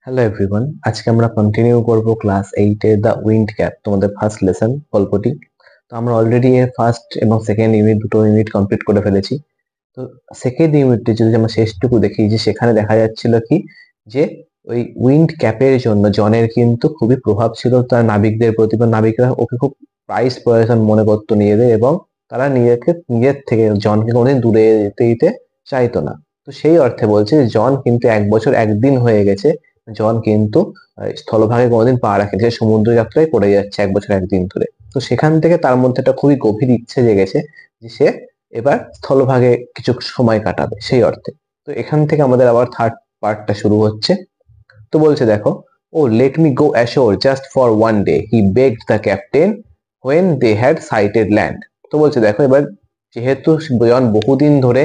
Hello everyone, আজকে আমরা continue করব ক্লাস 8 এর দ্য উইন্ড ক্যাপ, তোমাদের ফার্স্ট লেসন গল্পটি। তো আমরা অলরেডি এর ফার্স্ট এবং সেকেন্ড ইউনিট, দুটো ইউনিট কমপ্লিট করে ফেলেছি। তো সেকেন্ড ইউনিটে যদি আমরা শেষটুকু দেখি, যে সেখানে দেখা যাচ্ছিল কি, যে ওই উইন্ড ক্যাপের জন্য জনের কিন্তু খুবই প্রভাব ছিল তার নাবিকদের প্রতি, বা নাবিকরা ওকে খুব প্রাইস পজিশন মনে করতো নিজেদের, এবং তারা নিজের থেকে জনকে কোনোদিন দূরে যেতে দিতে চাইতো না। তো সেই অর্থে বলছে যে জন কিন্তু 1 বছর 1 দিন হয়ে গেছে, জন কিন্তু স্থলভাগে কোনোদিন পা রাখেনি, সে সমুদ্র যাত্রায় পড়ে যাচ্ছে 1 বছর 1 দিন ধরে। তো সেখান থেকে তার মধ্যে একটা খুবই গভীর ইচ্ছে জেগেছে যে সে এবার স্থলভাগে কিছু সময় কাটাবে, সেই অর্থে। তো এখান থেকে আমাদের আবার থার্ড পার্টটা শুরু হচ্ছে। তো বলছে দেখো, oh let me go ashore just for one day, he begged the captain when they had sighted land. তো বলছে দেখো, এবার যেহেতু জন বহুদিন ধরে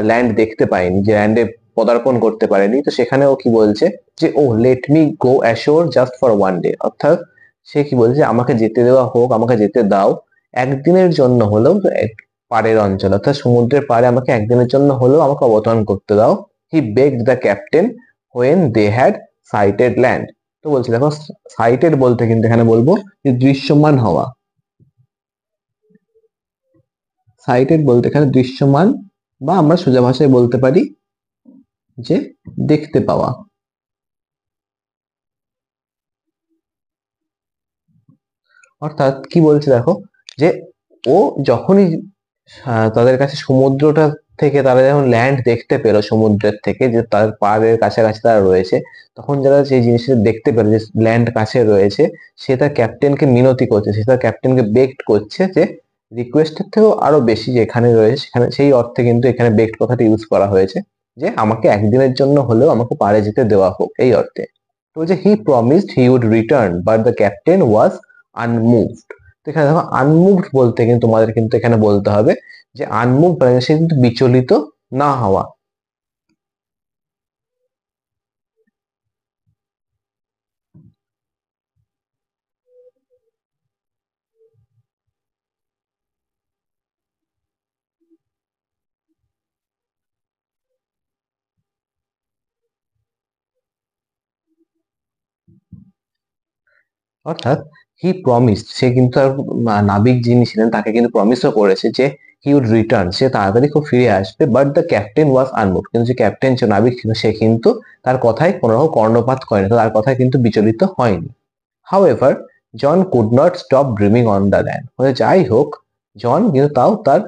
ল্যান্ড দেখতে পায়নি, যে ল্যান্ডে পদার্পণ করতে পারেনি, তো সেখানে ও কি বলছে যে oh let me go ashore just for one day, অর্থাৎ সে কি বলছে, আমাকে যেতে দেওয়া হোক, আমাকে যেতে দাও একদিনের জন্য হলেও, পাড়ের অঞ্চল অর্থাৎ সমুদ্রের পাড়ে আমাকে একদিনের জন্য হলেও আমাকে অবতরণ করতে দাও। He begged the captain when they had sighted land. তো বলছি দেখো, সাইটেড বলতে কিন্তু এখানে বলবো যে দৃশ্যমান হওয়া। সাইটেড বলতে এখানে দৃশ্যমান, বা আমরা সোজা ভাষায় বলতে পারি যে দেখতে পাওয়া। অর্থাৎ কি বলছে দেখো, যে ও যখনই তাদের কাছে সমুদ্রটা থেকে তারা যখন ল্যান্ড দেখতে পেলো, সমুদ্রের থেকে যে তার পাড়ের কাছাকাছি তারা রয়েছে, তখন যারা সেই জিনিসটা দেখতে পেলো যে ল্যান্ড কাছে রয়েছে, সে তার ক্যাপ্টেনকে মিনতি করছে, সে তার ক্যাপ্টেনকে বেগড করছে যে রিকোয়েস্টের থেকেও আরো বেশি যেখানে রয়েছে সেখানে, সেই অর্থে কিন্তু এখানে বেগড কথাটা ইউজ করা হয়েছে, যে আমাকে একদিনের জন্য হলেও আমাকে পাড়ে যেতে দেওয়া হোক, এই অর্থে। তো যে he promised he would return but the captain was unmoved. তো এখানে দেখো, আনমুভড বলতে কিন্তু তোমাদের কিন্তু এখানে বলতে হবে যে আনমুভড মানে সে কিন্তু বিচলিত না হওয়া। অর্থাৎ হি প্রমিসড, সে কিন্তু তার নাবিক যিনি ছিলেন তাকে কিন্তু প্রমিসও করেছে যে হি উড রিটার্ন, সে তাড়াতাড়ি খুব ফিরে আসবে, but the captain was unmoved, কিন্তু যে ক্যাপ্টেন যে নাবিক ছিল সে কিন্তু তার কথায় কোনো রকম কর্ণপাত করেনি, তার কথায় কিন্তু বিচলিত হয়নি। However, John could not stop dreaming on the land. যাই হোক, জন কিন্তু তাও তার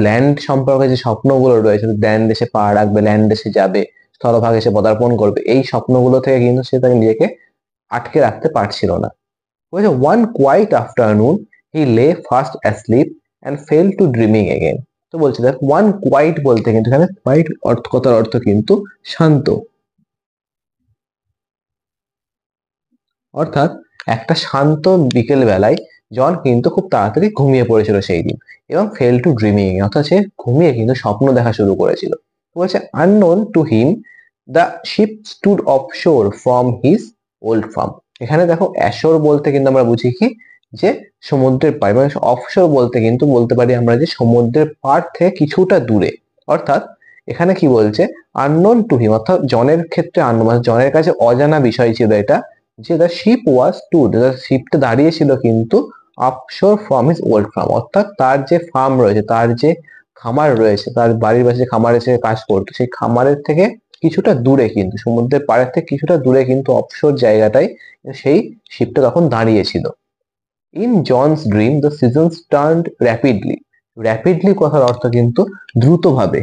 ল্যান্ড সম্পর্কে যে স্বপ্নগুলো রয়েছে, ল্যান্ড এসে পা রাখবে, ল্যান্ড এসে যাবে, স্থলভাগে এসে পদার্পণ করবে, এই স্বপ্নগুলো থেকে কিন্তু সে তাকে নিজেকে আটকে রাখতে পারছিল না। বলছে ওয়ান কোয়াইট আফটারনুন হি লে fast asleep and fail to dreaming again. তো বলছে দেখ, ওয়ান কোয়াইট বলতে কিন্তু এখানে কোয়াইট কথার অর্থ কিন্তু শান্ত। অর্থাৎ একটা শান্ত বিকেল বেলায় জন কিন্তু খুব তাড়াতাড়ি ঘুমিয়ে পড়েছিল সেই দিন, এবং ফেল টু ড্রিমিং, অর্থাৎ সে ঘুমিয়ে কিন্তু স্বপ্ন দেখা শুরু করেছিল। বলছে unknown to him the ship stood offshore from his old farm. এখানে দেখো, অ্যাশোর বলতে কিন্তু আমরা বুঝি কি, যে সমুদ্রের পাড়, মানে অফশোর বলতে কিন্তু বলতে পারি আমরা যে সমুদ্রের পাড় থেকে কিছুটা দূরে। অর্থাৎ এখানে কি বলছে, আননোন টু হিম, অর্থাৎ জনের ক্ষেত্রে মানে জনের কাছে অজানা বিষয় ছিল এটা, যে দ্য শিপ ওয়াজ স্টুড, শিপটা দাঁড়িয়ে ছিল কিন্তু offshore from his old farm, অর্থাৎ তার যে ফার্ম রয়েছে, তার যে খামার রয়েছে, তার বাড়ির পাশে যে খামারে সে কাজ করতো, সেই খামারের থেকে কিছুটা দূরে, কিন্তু সমুদ্রের পাড়ের থেকে কিছুটা দূরে কিন্তু অফশোর জায়গাটায় সেই শিপটা তখন দাঁড়িয়ে ছিল। In John's dream the seasons turned rapidly. Rapidly কথার অর্থ কিন্তু দ্রুতভাবে।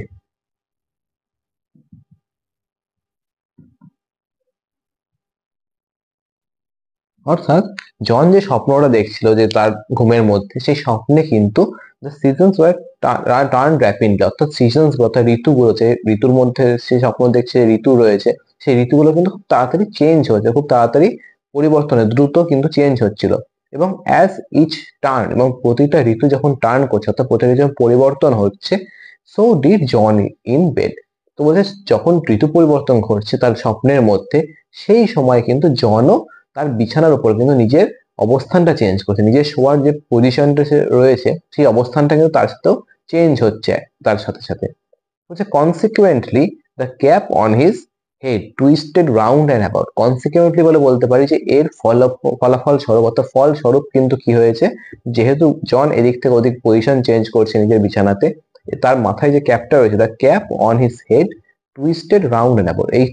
অর্থাৎ জন যে স্বপ্নটা দেখছিল যে তার ঘুমের মধ্যে, সেই স্বপ্নে কিন্তু the seasons were turn rapidly, অর্থাৎ সিজনস অর্থাৎ ঋতুগুলো, যে ঋতুর মধ্যে সে স্বপ্ন দেখছে, ঋতু রয়েছে, সেই ঋতুগুলো কিন্তু খুব তাড়াতাড়ি চেঞ্জ হচ্ছে, খুব তাড়াতাড়ি পরিবর্তনে দ্রুত কিন্তু চেঞ্জ হচ্ছিল। এবং অ্যাজ ইচ টার্ন, এবং প্রতিটা ঋতু যখন টার্ন করছে, অর্থাৎ প্রতিটা ঋতু যখন পরিবর্তন হচ্ছে, so did John in bed. তো বলছে যখন ঋতু পরিবর্তন ঘটছে তার স্বপ্নের মধ্যে, সেই সময় কিন্তু জনও তার বিছানার উপর কিন্তু নিজের অবস্থানটা চেঞ্জ করছে, নিজের শোয়ার যে পজিশনটা রয়েছে সেই অবস্থানটা কিন্তু তার সাথেও চেঞ্জ হচ্ছে তার সাথে সাথে। হচ্ছে consequently the cap on his head twisted round and about, consequently বলে বলতে পারি যে এর ফলাফল স্বরূপ অর্থাৎ ফল স্বরূপ কিন্তু কি হয়েছে, যেহেতু জন এদিক থেকে ওদিক পজিশন চেঞ্জ করছে নিজের বিছানাতে, তার মাথায় যে ক্যাপটা রয়েছে the cap on his head twisted round and about, এই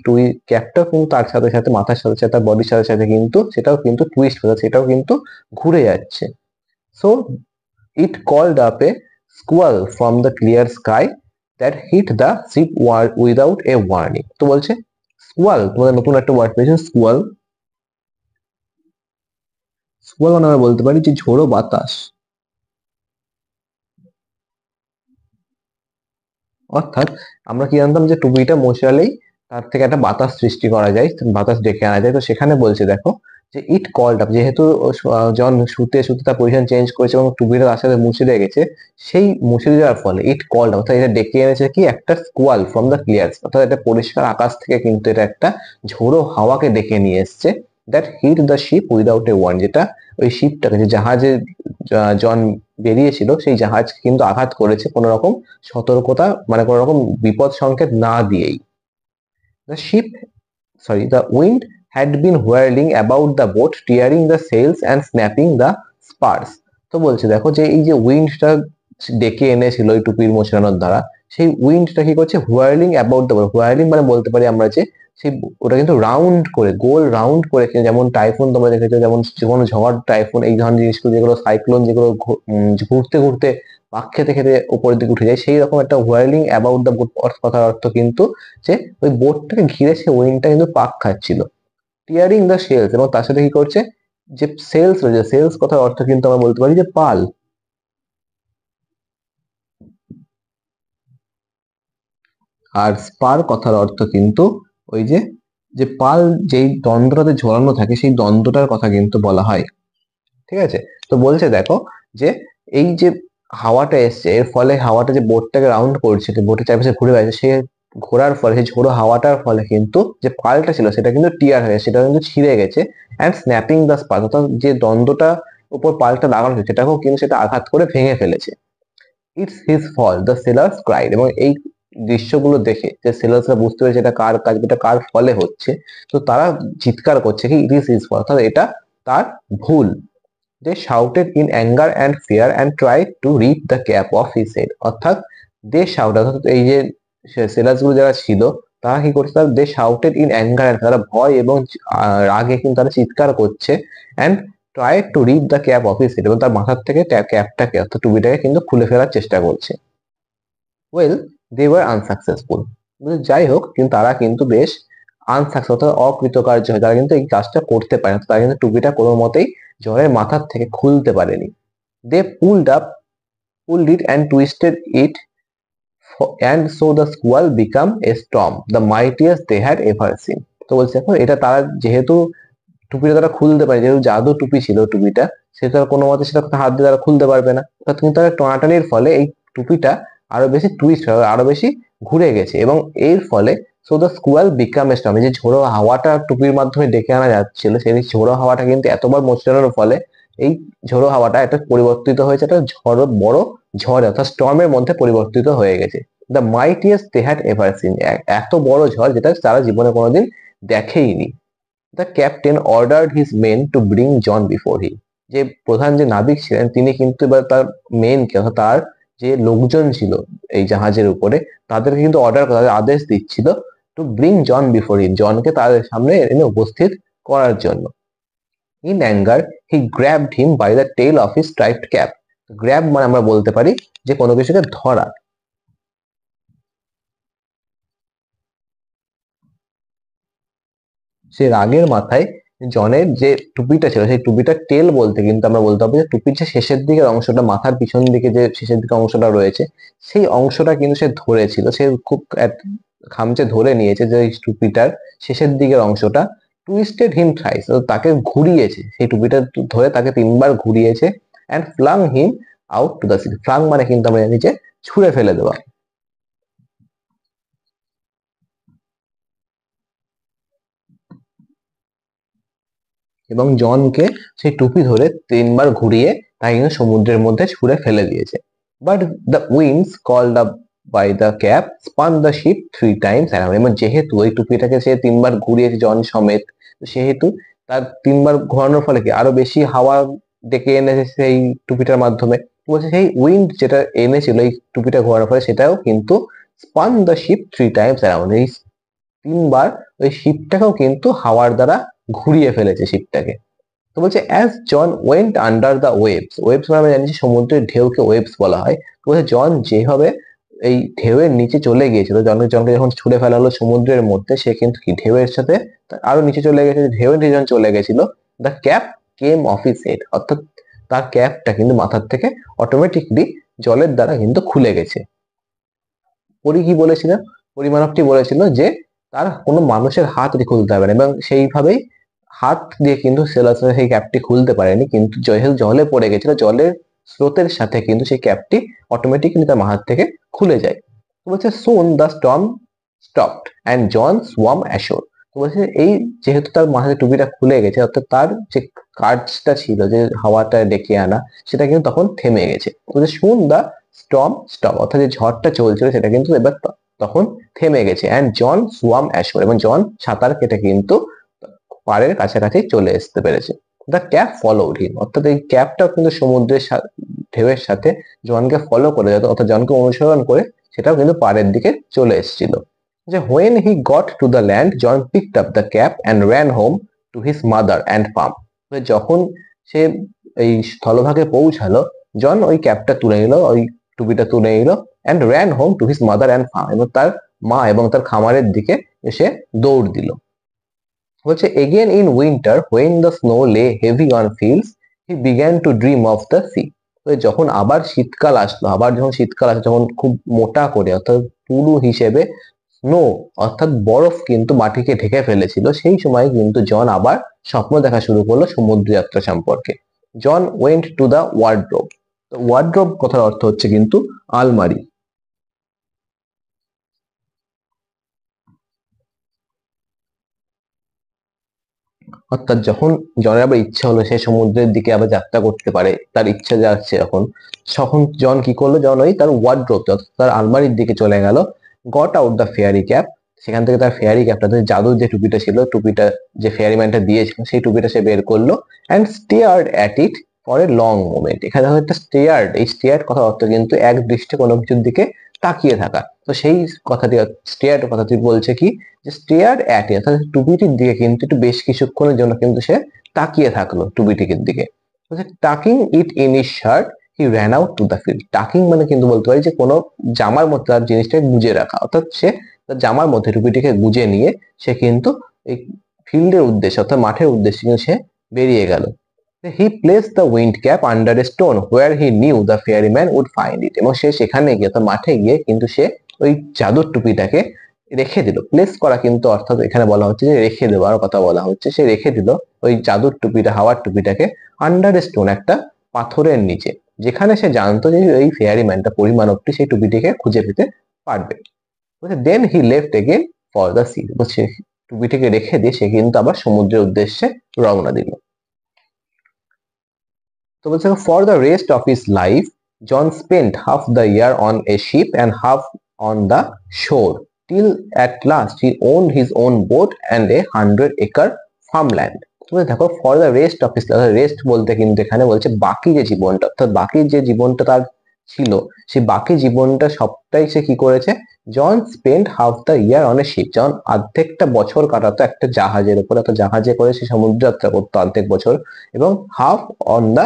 ক্যাপটাও কিন্তু তার সাথে সাথে মাথার সাথে সাথে তার বডির সাথে সাথে কিন্তু সেটাও কিন্তু টুইস্ট হচ্ছে, সেটাও কিন্তু ঘুরে যাচ্ছে। So it called up a squall from the clear sky that hit the ship without a warning. তো বলছে squall, তোমাদের নতুন একটা ওয়ার্ড পেয়েছে squall। squall মানে আমরা বলতে পারি যে ঝোড়ো বাতাস, অর্থাৎ আমরা কি জানতাম যে টুপিটা মশালেই তার থেকে একটা বাতাস সৃষ্টি করা যায়, বাতাস ডেকে আনা যায়। তো সেখানে বলছে দেখো যে ইট কল্ড আপ, যেহেতু জন শুতে শুতে তার পজিশন চেঞ্জ করেছে এবং টুপিটা তার সাথে মুছে গেছে, সেই মুছে যাওয়ার ফলে ইট কল্ড অর্থাৎ এটা ডেকে এনেছে কি একটা স্কোয়াল ফ্রম দ্য ক্লিয়ার, অর্থাৎ এটা পরিষ্কার আকাশ থেকে কিন্তু এটা একটা ঝোড়ো হাওয়াকে ডেকে নিয়ে এসছে, that hit the ship without a warn, যেটা ওই শিপটাকে যে জাহাজে জন বেরিয়েছিল সেই জাহাজকে কিন্তু আঘাত করেছে কোনো রকম সতর্কতা মানে কোনো রকম বিপদ সংকেত না দিয়েই। The ship, sorry, the wind had been whirling about the boat, tearing the sails and snapping the spars. তো বলছে দেখো যে এই যে উইন্ডটা ডেকে এনেছিল ওই টুপির মোচড়ানোর দ্বারা, সেই উইন্ডটা কি করছে whirling about the boat, whirling মানে বলতে পারি আমরা যে সেই ওটা কিন্তু রাউন্ড করে গোল রাউন্ড করে, যেমন টাইফুন তোমরা দেখেছো, যেমন কোনো ঝড় টাইফুন এই ধরনের জিনিসগুলো যেগুলো সাইক্লোন যেগুলো ঘুরতে ঘুরতে পাক খেতে খেতে উপরের দিকে উঠে যায়, সেই রকম একটা whirling about the boat কথার অর্থ কিন্তু যে ওই বোটটাকে ঘিরে সে উইন্ডটা কিন্তু পাক খাচ্ছিল। টিয়ারিং দ্য সেলস, এবং তার সাথে কি করছে যে সেলস রয়েছে, সেলস কথার অর্থ কিন্তু আমরা বলতে পারি যে পাল। আর স্পার কথার অর্থ কিন্তু ওই যে যে পাল যেই দ্বন্দ্বটাতে ঝোলানো থাকে সেই দ্বন্দ্বটার কথা কিন্তু বলা হয়। ঠিক আছে, তো বলছে দেখো যে এই যে হাওয়াটা এসছে এর ফলে হাওয়াটা যে বোটটাকে রাউন্ড করছে, বোটের চারপাশে ঘুরে বেড়াচ্ছে, সে ঘোরার ফলে সেই ঝোড়ো হাওয়াটার ফলে কিন্তু যে পালটা ছিল সেটা কিন্তু টিয়ার হয়ে সেটা কিন্তু ছিঁড়ে গেছে, অ্যান্ড স্ন্যাপিং দ্য স্পার, অর্থাৎ যে দ্বন্দ্বটা উপর পালটা লাগানো হয়েছে সেটাকেও কিন্তু সেটা আঘাত করে ভেঙে ফেলেছে। It's his fault the sailors cried, এবং এই দৃশ্যগুলো দেখে যে সেলার্সরা বুঝতে পেরেছে এটা কার কাজ, এটা কার ফলে হচ্ছে, তো তারা চিৎকার করছে কি ইট ইজ হিজ ফল, অর্থাৎ এটা তার ভুল। They shouted in anger and fear and tried to rip the cap off his head, অর্থাৎ they shouted অর্থাৎ এই যে সেলার্স গুলো যারা ছিল তারা কি করছে, they shouted in anger and তারা ভয় এবং রাগে কিন্তু তারা চিৎকার করছে, and tried to rip the cap off his head, এবং তার মাথার থেকে ক্যাপটাকে অর্থাৎ টুপিটাকে কিন্তু খুলে ফেলার চেষ্টা করছে। ওয়েল দে ওয়ার আনসাকসেসফুল, যাই হোক কিন্তু তারা কিন্তু বেশ আনসাকসেস অর্থাৎ অকৃতকার্য হয়, তারা কিন্তু এই কাজটা করতে পারে না, তারা কিন্তু টুপিটা কোনো মতেই জলের মাথার থেকে খুলতে পারেনি। দে pulled it and twisted it, and so the squall became a storm, the mightiest they had ever seen. তো বলছে এখন এটা তারা যেহেতু টুপিটা তারা খুলতে পারে, যেহেতু জাদু টুপি ছিল টুপিটা, সেটা কোনো মতে সেটা হাত দিয়ে তারা খুলতে পারবে না, কিন্তু তারা টানাটানির ফলে এই টুপিটা আরো বেশি টুইস্ট হয়ে আরো বেশি ঘুরে গেছে, এবং এর ফলে so the squall became a storm, যে ঝোড়ো হাওয়াটা টুপির মাধ্যমে ডেকে আনা যাচ্ছিল সেই ঝোড়ো হাওয়াটা কিন্তু এতবার মোচড়ানোর ফলে এই ঝোড়ো হাওয়াটা একটা পরিবর্তিত হয়েছে একটা বড় ঝড় অর্থাৎ স্টর্মের মধ্যে পরিবর্তিত হয়ে গেছে। The mightiest they had ever seen, এত বড় ঝড় যেটা তারা জীবনে কোনোদিন দেখেইনি। The captain ordered his men to bring John before him, যে প্রধান যে নাবিক ছিলেন তিনি কিন্তু এবার তার মেনকে অর্থাৎ তার যে লোকজন ছিল এই জাহাজের উপরে তাদেরকে কিন্তু অর্ডার তাদের আদেশ দিচ্ছিল to bring John before him, জনকে তাদের সামনে এনে উপস্থিত করার জন্য। In anger he grabbed him by the tail of his striped cap, grab মানে আমরা বলতে পারি যে কোনো কিছুকে ধরা। সে রাগের মাথায় জনের যে টুপিটা ছিল সেই টুপিটা টেল বলতে কিন্তু আমরা বলতে হবে যে টুপির যে শেষের দিকের অংশটা মাথার পিছন দিকে যে শেষের দিকে অংশটা রয়েছে সেই অংশটা কিন্তু সে ধরেছিল, সে খুব খামচে ধরে নিয়েছে যে টুপিটার শেষের দিকের অংশটা। টুইস্টেড হিম থ্রাইস, তাকে ঘুরিয়েছে, সেই টুপিটা ধরে তাকে 3 বার ঘুরিয়েছে, and flung him out to the sea, flung মানে কিন্তু আমরা জানি যে ছুঁড়ে ফেলে দেওয়া। এবং জনকে সেই টুপি ধরে 3 বার ঘুরিয়ে তাকে কিন্তু সমুদ্রের মধ্যে ছুঁড়ে ফেলে দিয়েছে। But the winds called up by the cap spun the ship 3 times around। এবং যেহেতু ওই টুপিটাকে সে 3 বার ঘুরিয়েছে জন সমেত, সেহেতু তার 3 বার ঘোরানোর ফলে কি আরো বেশি হাওয়া ডেকে এনেছে সেই টুপিটার মাধ্যমে। বলছে সেই উইন্ড যেটা এনেছিল এই টুপিটা ঘোরানোর ফলে সেটাও কিন্তু spun the ship 3 times around। এই 3 বার ওই শিপটাকেও কিন্তু হাওয়ার দ্বারা ঘুরিয়ে ফেলেছে শিপটাকে। তো বলছে as John went under the waves, waves মানে আমরা জানি সমুদ্রের ঢেউকে ওয়েভস বলা হয়। তো বলছে জন যেভাবে এই ঢেউয়ের নিচে চলে গিয়েছিল, জনকে যখন ছুড়ে ফেলা হলো সমুদ্রের মধ্যে, সে কিন্তু কি ঢেউয়ের সাথে আরো নিচে চলে গেছে। ঢেউয়ের নিচে যখন চলে গেছিল, the cap came of his head, অর্থাৎ তার ক্যাপটা কিন্তু মাথার থেকে অটোমেটিকলি জলের দ্বারা কিন্তু খুলে গেছে। পরি কি বলেছিল, পরিমাণবটি বলেছিল যে তার কোনো মানুষের হাত খুলতে হবে না, এবং সেইভাবেই হাত দিয়ে কিন্তু সেলাসিয়া সেই ক্যাপটি খুলতে পারেনি, কিন্তু যেহেতু জলে পড়ে গেছিল জলের স্রোতের সাথে কিন্তু সেই ক্যাপটি অটোমেটিক্যালি তার মাথার থেকে খুলে যায়। তো বলছে soon the storm stopped and John swam ashore. তো বলছে এই যেহেতু তার মাথায় টুপিটা খুলে গেছে, অর্থাৎ তার যে কাজটা ছিল যে হাওয়াটা ডেকে আনা, সেটা কিন্তু তখন থেমে গেছে। বলছে সুন দ্য স্টর্ম স্টপ, অর্থাৎ যে ঝড়টা চলছিল সেটা কিন্তু এবার তখন থেমে গেছে। অ্যান্ড জন সোয়াম অ্যাশোর, এবং জন সাঁতার কেটে কিন্তু পাড়ের কাছাকাছি চলে আসতে পেরেছে। দ্য ক্যাপ ফলোড হিম, অর্থাৎ এই ক্যাপটাও কিন্তু সমুদ্রের ঢেউয়ের সাথে জনকে ফলো করে যেত, অর্থাৎ জনকে অনুসরণ করে সেটাও কিন্তু পাড়ের দিকে চলে এসেছিল। যে when he got to the land John picked up the cap and ran home to his mother and farm। যখন সে এই স্থলভাগে পৌঁছালো, জন ওই ক্যাপটা তুলে নিল, ওই টুপিটা তুলে নিল, and ran home to his mother and farm, এবং তার মা এবং তার খামারের দিকে এসে দৌড় দিল। বলছে again in winter when the snow lay heavy on fields he began to dream of the sea। যখন আবার শীতকাল আসলো, আবার যখন শীতকাল আসে যখন খুব মোটা করে অর্থাৎ পুরু হিসেবে স্নো অর্থাৎ বরফ কিন্তু মাটিকে ঢেকে ফেলেছিল, সেই সময় কিন্তু জন আবার স্বপ্ন দেখা শুরু করলো সমুদ্র যাত্রা সম্পর্কে। John went to the wardrobe. Wardrobe কথার অর্থ হচ্ছে কিন্তু আলমারি। অর্থাৎ যখন জনের আবার ইচ্ছা হলো সে সমুদ্রের দিকে আবার যাত্রা করতে পারে, তার ইচ্ছা যাচ্ছে যখন, তখন জন কি করলো, জন ওই তার ওয়ার্ড্রোব অর্থাৎ তার আলমারির দিকে চলে গেল। Got out the fairy cap, সেখান থেকে তার ফেয়ারি ক্যাপটা, জাদুর যে টুপিটা ছিল, টুপিটা যে ফেয়ারিম্যানটা দিয়েছিল সেই টুপিটা সে বের করলো। And stared at it for a long moment. এখানে একটা স্টেয়ার্ড, এই স্টেয়ার্ড কথার অর্থ কিন্তু এক দৃষ্টে কোনো কিছুর দিকে তাকিয়ে থাকা। তো সেই কথাটি স্টেয়ার্ড কথাটি বলছে কি, যে স্টেয়ার্ড অ্যাট ইট, অর্থাৎ টুপিটির দিকে কিন্তু একটু বেশ কিছুক্ষণের জন্য কিন্তু সে তাকিয়ে থাকলো টুপিটির দিকে। Talking it in is shirt he ran out to the field। Talking মানে কিন্তু বলতে পারি যে কোনো জামার মধ্যে তার জিনিসটাকে গুজে রাখা, অর্থাৎ সে তার জামার মধ্যে টুপিটিকে গুজে নিয়ে সে কিন্তু এই ফিল্ডের উদ্দেশ্যে অর্থাৎ মাঠের উদ্দেশ্যে কিন্তু সে বেরিয়ে গেল। He placed the wind cap under a stone where he knew the ferryman would find it. এবং সে সেখানে গিয়ে অর্থাৎ মাঠে গিয়ে কিন্তু সে ওই জাদুর টুপিটাকে রেখে দিল। প্লেস করা কিন্তু অর্থাৎ এখানে বলা হচ্ছে যে রেখে দেওয়ার কথা বলা হচ্ছে। সে রেখে দিল ওই জাদুর টুপিটা, হাওয়ার টুপিটাকে আন্ডার এ স্টোন, একটা পাথরের নিচে, যেখানে সে জানতো যে এই ফেয়ারিম্যানটা পরিমাণবটি সেই টুপিটিকে খুঁজে পেতে পারবে। Then he left again for the sea. সে টুপিটিকে রেখে দিয়ে সে কিন্তু আবার সমুদ্রের উদ্দেশ্যে রওনা দিল। তো বলছে for the rest of his life John spent half the year on a ship and half on the shore till at last he owned his own boat and a 100 acre farmland. দেখো for the rest of his life, rest বলতে কিন্তু এখানে বলছে বাকি যে জীবনটা, অর্থাৎ বাকি যে জীবনটা তার ছিল, সেই বাকি জীবনটা সবটাই সে কি করেছে, John spent half the year on a ship, John অর্ধেকটা বছর কাটাতো একটা জাহাজের উপর, অর্থাৎ জাহাজে করে সে সমুদ্র যাত্রা করতো অর্ধেক বছর, এবং হাফ অন দ্য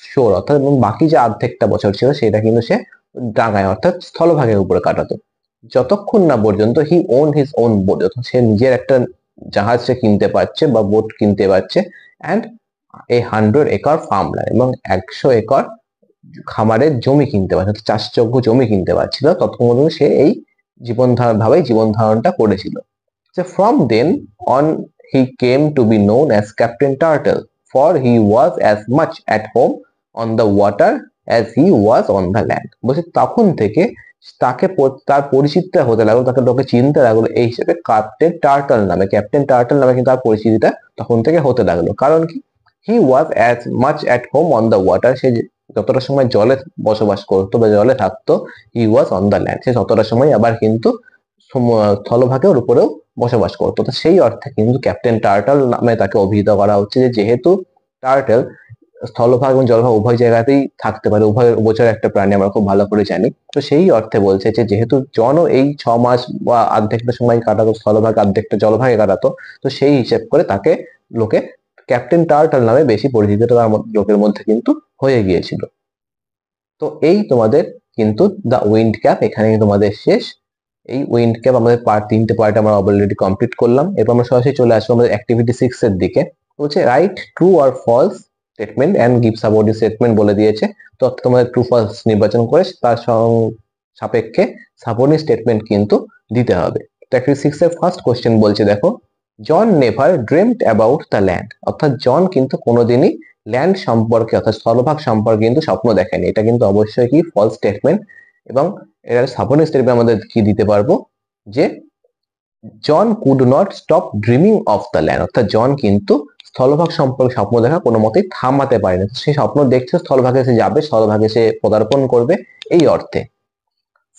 শোর, অর্থাৎ এবং বাকি যে অর্ধেকটা বছর ছিল সেটা কিন্তু সে ডাঙায় অর্থাৎ স্থলভাগের উপরে কাটাতো, যতক্ষণ না পর্যন্ত হি ওন হিজ ওন বোট, যখন সে নিজের একটা জাহাজ সে কিনতে পারছে বা বোট কিনতে পারছে, অ্যান্ড এ 100 acre ফার্মল্যান্ড, এবং 100 একর খামারের জমি কিনতে পারছে, চাষযোগ্য জমি কিনতে পারছিল, ততক্ষণ পর্যন্ত সে এই জীবন ধারণটা করেছিল। From then on he came to be known as Captain Turtle, for he was as much at home on the water as he was on the land. বলছে তখন থেকে তাকে তার পরিচিতিটা হতে লাগলো, তাকে লোকে চিনতে লাগলো এই হিসেবে ক্যাপ্টেন টার্টল নামে। ক্যাপ্টেন টার্টল নামে কিন্তু তার পরিচিতিটা তখন থেকে হতে লাগলো, কারণ কি, he was as much at home on the water, সে যতটা সময় জলে বসবাস করতো বা জলে থাকতো, he was on the land, সে ততটা সময় আবার কিন্তু স্থলভাগের উপরেও বসবাস করতো। তো সেই অর্থে কিন্তু ক্যাপ্টেন টার্টল নামে তাকে অভিহিত করা হচ্ছে, যে যেহেতু টার্টল স্থলভাগ এবং জলভাগ উভয় জায়গাতেই থাকতে পারে, উভয় উভচর একটা প্রাণী আমরা খুব ভালো করে জানি। তো সেই অর্থে বলছে যে যেহেতু জনও এই 6 মাস বা অর্ধেকটা সময় কাটাতো স্থলভাগ, অর্ধেকটা জলভাগে কাটাতো, তো সেই হিসেব করে তাকে লোকে ক্যাপ্টেন টার্টল নামে বেশি পরিচিত তার লোকের মধ্যে কিন্তু হয়ে গিয়েছিল। তো এই তোমাদের কিন্তু দ্য উইন্ড ক্যাপ এখানে তোমাদের শেষ। এই উইন্ড ক্যাপ আমাদের তিনটে পার্ট আমরা অলরেডি কমপ্লিট করলাম। এরপর আমরা সরাসরি চলে আসবো আমাদের অ্যাক্টিভিটি 6 এর দিকে। বলছে write true or false statement and give supporting statement বলে দিয়েছে। তো তোমাদের ট্রু ফলস নির্বাচন করে তার সাপেক্ষে সাপোর্টিং স্টেটমেন্ট কিন্তু দিতে হবে। তো অ্যাক্টিভিটি 6 এর ফার্স্ট কোশ্চেন বলছে দেখো, John never dreamed about the land, অর্থাৎ জন কিন্তু কোনোদিনই ল্যান্ড সম্পর্কে অর্থাৎ স্থলভাগ সম্পর্কে কিন্তু স্বপ্ন দেখেনি। এটা কিন্তু অবশ্যই কি ফলস স্টেটমেন্ট। এবং এর সাপোর্টিং স্টেটমেন্ট আমাদের কি দিতে পারবো, যে John could not stop dreaming of the land, অর্থাৎ জন কিন্তু স্থলভাগ সম্পর্কে স্বপ্ন দেখা কোনো মতেই থামাতে পারেনি। সে স্বপ্ন দেখছে স্থলভাগে সে যাবে, স্থলভাগে সে পদার্পণ করবে, এই অর্থে।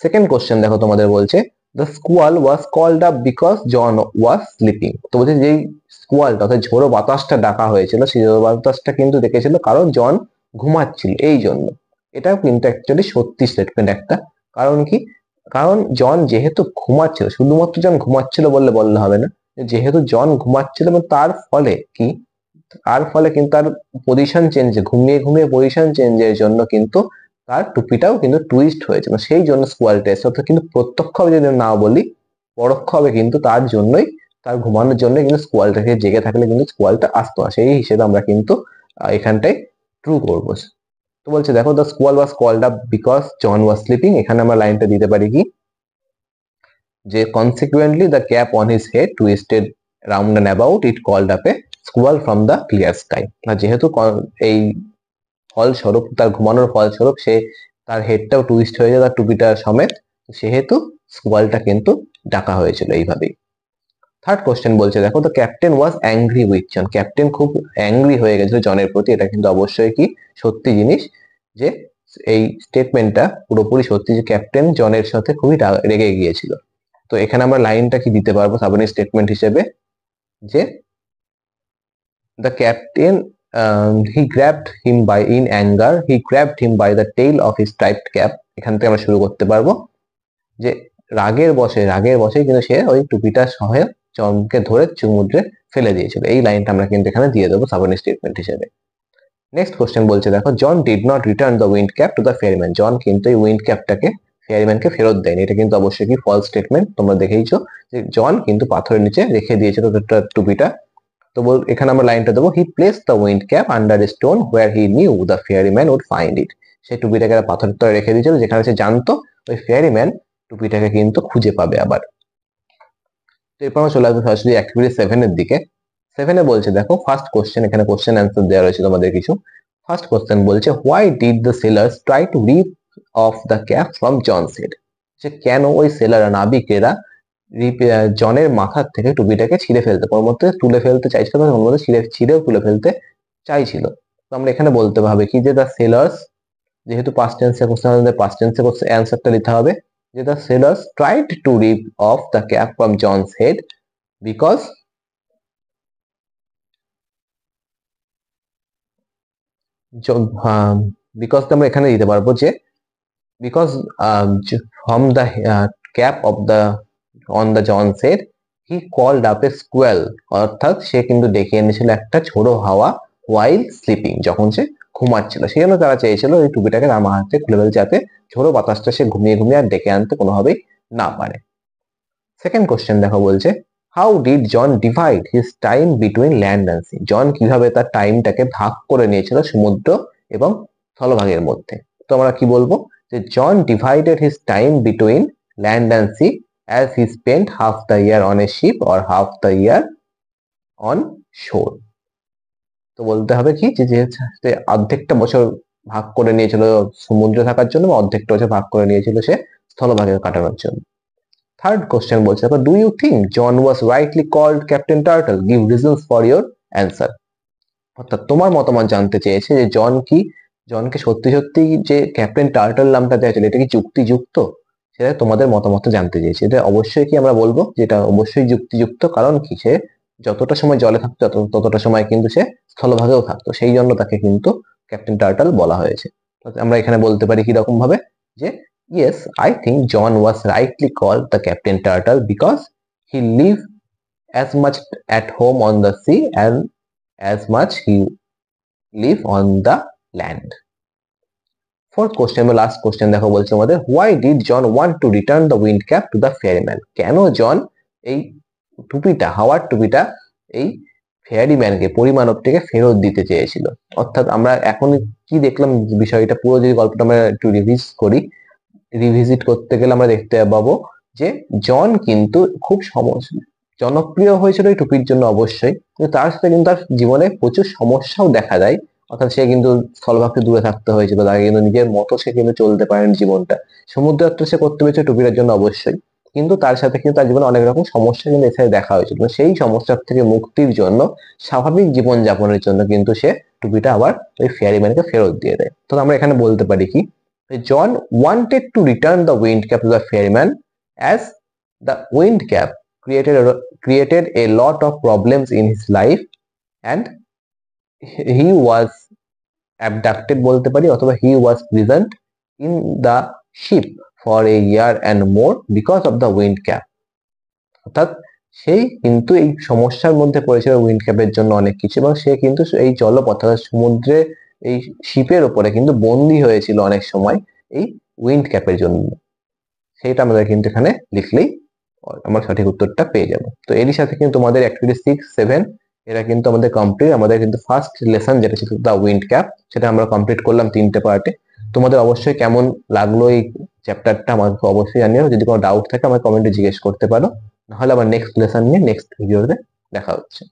সেকেন্ড কোশ্চেন দেখো তোমাদের বলছে the squall was called up because John was sleeping. তো বলছে যেই স্কুয়ালটা অর্থাৎ ঝোড়ো বাতাসটা ডাকা হয়েছিল, সেই ঝোড়ো বাতাসটা কিন্তু ডেকেছিল কারণ জন ঘুমাচ্ছিল এই জন্য। এটাও কিন্তু অ্যাকচুয়ালি সত্যি স্টেটমেন্ট একটা। কারণ কি, কারণ জন যেহেতু ঘুমাচ্ছিল, শুধুমাত্র জন ঘুমাচ্ছিল বললে হবে না, যেহেতু জন ঘুমাচ্ছিল এবং তার ফলে কি, তার ফলে কিন্তু তার পজিশন চেঞ্জ, ঘুমিয়ে ঘুমিয়ে পজিশন চেঞ্জের জন্য কিন্তু তার টুপিটাও কিন্তু টুইস্ট হয়েছে, সেই জন্য স্কোয়ালটা এসে। অর্থাৎ কিন্তু প্রত্যক্ষভাবে যদি না বলি, পরোক্ষভাবে কিন্তু তার জন্যই, তার ঘুমানোর জন্য কিন্তু স্কোয়ালটাকে জেগে থাকলে কিন্তু স্কোয়ালটা আসতো না। সেই হিসেবে আমরা কিন্তু এখানটায় ট্রু করবো। তো বলছে দেখো the squall was called up because John was sleeping, এখানে আমরা লাইনটা দিতে পারি কি, যে consequently the cap on his head twisted round and about, it called up a squall from the clear sky। যেহেতু এই ফলস্বরূপ, তার ঘুমানোর ফলস্বরূপ সে তার হেডটাও টুইস্ট হয়ে যায় তার টুপিটা সমেত, সেহেতু স্কোয়ালটা কিন্তু ডাকা হয়েছিল এইভাবেই। থার্ড কোশ্চেন বলছে দেখো the captain was angry with John, captain খুব অ্যাংরি হয়ে গেছিল জনের প্রতি। এটা কিন্তু অবশ্যই কি সত্যি জিনিস, যে এই স্টেটমেন্টটা পুরোপুরি সত্যি, যে ক্যাপ্টেন জনের সাথে খুবই রেগে গিয়েছিল। তো এখানে আমরা লাইনটা কি দিতে পারবো সাবঅর্ডিনেট স্টেটমেন্ট হিসেবে, যে the captain he grabbed him by in anger, he grabbed him by the tail of his striped cap। এখান থেকে আমরা শুরু করতে পারবো যে রাগের বশে কিন্তু সে ওই টুপিটা সহ জনকে ধরে সমুদ্রে ফেলে দিয়েছিল। এই লাইনটা আমরা কিন্তু এখানে দিয়ে দেবো সাবঅর্ডিনেট স্টেটমেন্ট হিসেবে। নেক্সট কোশ্চেন বলছে দেখো John did not return the wind cap to the ferryman, John কিন্তু এই উইন্ড ক্যাপটাকে ফেয়ারম্যানকে ফেরত দেয়নি। এটা কিন্তু অবশ্যই কি ফলস স্টেটমেন্ট। তোমরা দেখেইছো যে জন কিন্তু পাথরের নিচে রেখে দিয়েছিল টুপিটা। তো এখানে আমরা লাইনটা দেবো he place the wind cap under a stone where he knew the ferryman would find it. সেই টুপিটাকে পাথরের তলায় রেখে দিয়েছিল যেখানে সে জানতো ওই ফেয়ারিম্যান টুপিটাকে কিন্তু খুঁজে পাবে আবার। তো এরপর আমরা চলে আসবো সরাসরি অ্যাক্টিভিটি 7 এর দিকে। 7 এ বলছে দেখো ফার্স্ট কোশ্চেন, এখানে কোশ্চেন অ্যান্সার দেওয়া রয়েছে তোমাদের কিছু। ফার্স্ট কোশ্চেন বলছে why did the sailors try to rip off the cap from John's head, যে কেন ওই সেলাররা নাবিকেরা জনের মাথার থেকে টুপিটাকে ছিঁড়ে ফেলতে, ওর মধ্যে তুলে ফেলতে চাইছিল, ওর মধ্যে ছিঁড়েও তুলে ফেলতে চাইছিল। তো আমরা এখানে বলতে হবে কি, যে দ্য সেলার্স, যেহেতু পাস্ট টেন্সে কোশ্চেন, আমাদের পাস্ট টেন্সে অ্যান্সারটা দিতে হবে, যে the sailors tried to rip off the cap from John's head because because আমরা এখানে দিতে পারবো যে because from the cap of the on the John's head he called up a squall, অর্থাৎ সে কিন্তু ডেকে এনেছিল একটা ঝোড়ো হাওয়া ওয়াইল স্লিপিং, যখন সে ঘুমাচ্ছিল। সেই জন্য তারা চেয়েছিল এই টুপিটাকে তার হাতে খুলে ফেলতে, যাতে ঝোড়ো বাতাসটা সে ঘুমিয়ে ঘুমিয়ে আর ডেকে আনতে কোনোভাবেই না পারে। সেকেন্ড কোশ্চেন দেখো বলছে how did John divide his time between land and sea, John কিভাবে তার টাইমটাকে ভাগ করে নিয়েছিল সমুদ্র এবং স্থলভাগের মধ্যে। তো আমরা কি বলবো, যে John divided his time between land and sea as he spent half the year on a ship or half the year on shore। তো বলতে হবে কি, যে অর্ধেকটা বছর ভাগ করে নিয়েছিল সমুদ্রে থাকার জন্য, অর্ধেকটা বছর ভাগ করে নিয়েছিল সে স্থলভাগে কাটানোর জন্য। থার্ড কোশ্চেন বলছে do you think John was rightly called Captain Turtle, give reasons for your answer. অর্থাৎ তোমার মতামত জানতে চেয়েছে যে জনকে সত্যি সত্যি যে ক্যাপ্টেন টার্টল নামটা দেওয়া ছিল এটা কি যুক্তিযুক্ত, সেটা তোমাদের মতামত জানতে চেয়েছি। এটা অবশ্যই কি আমরা বলবো যেটা অবশ্যই যুক্তিযুক্ত, কারণ কি সে যতটা সময় জলে থাকতো ততটা সময় কিন্তু সে স্থলভাগেও থাকতো, সেই জন্য তাকে কিন্তু ক্যাপ্টেন টার্টল বলা হয়েছে। আমরা এখানে বলতে পারি কি রকম ভাবে যে yes I think John was rightly called the Captain Turtle because he live as much at home on the sea and as much he live on the land. Fourth question বা লাস্ট কোশ্চেন দেখো বলছে আমাদের why did John want to return the wind cap to the ferryman? কেন জন এই টুপিটা হাওয়ার টুপিটা এই ফেয়ারিম্যানকে পরিমাণবটিকে ফেরত দিতে চেয়েছিল? অর্থাৎ আমরা এখন কি দেখলাম বিষয়টা, পুরো যদি গল্পটা আমরা একটু রিভিজিট করতে গেলে আমরা দেখতে পাবো যে জন কিন্তু খুব জনপ্রিয় হয়েছিল এই টুপির জন্য অবশ্যই, কিন্তু তার সাথে কিন্তু তার জীবনে প্রচুর সমস্যাও দেখা যায়। অর্থাৎ সে কিন্তু স্থলভাগ থেকে দূরে থাকতে হয়েছিল, তাকে কিন্তু নিজের মতো সে কিন্তু চলতে পারেন জীবনটা। সমুদ্র যাত্রা সে করতে পেরেছে টুপিটার জন্য অবশ্যই, কিন্তু তার সাথে কিন্তু তার জীবনে অনেক রকম সমস্যা কিন্তু এছাড়া দেখা হয়েছিল। সেই সমস্যার থেকে মুক্তির জন্য, স্বাভাবিক জীবন যাপনের জন্য কিন্তু সে টুপিটা আবার ওই ফেয়ারিম্যানকে ফেরত দিয়ে দেয়। তো আমরা এখানে বলতে পারি কি জন wanted to return the wind cap to the ferryman as the wind cap created a lot of problems in his life and he was abducted বলতে পারি, অথবা he was present in the ship for a year and more because of the wind cap. অর্থাৎ সেই কিন্তু এই সমস্যার মধ্যে পড়েছিল উইন্ড ক্যাপের জন্য অনেক কিছু, এবং সে কিন্তু এই জলপথ সমুদ্রে এই শিপের উপরে কিন্তু বন্দী হয়েছিল অনেক সময় এই উইন্ড ক্যাপের জন্য। সেইটা আমাদের কিন্তু এখানে লিখলেই আমরা সঠিক উত্তরটা পেয়ে যাব। তো এরই সাথে কিন্তু তোমাদের অ্যাক্টিভিটি 6-7 এরা কিন্তু আমাদের কমপ্লিট। আমাদের কিন্তু ফার্স্ট লেসন যেটা ছিল দ্য উইন্ড ক্যাপ, সেটা আমরা কমপ্লিট করলাম 3টে পার্টে। তোমাদের অবশ্যই কেমন লাগলো এই চ্যাপ্টারটা আমাকে অবশ্যই জানিও। যদি কোনো ডাউট থাকে আমাকে কমেন্টে জিজ্ঞেস করতে পারো, নাহলে আবার নেক্সট লেসন নিয়ে নেক্সট ভিডিওতে দেখা হচ্ছে।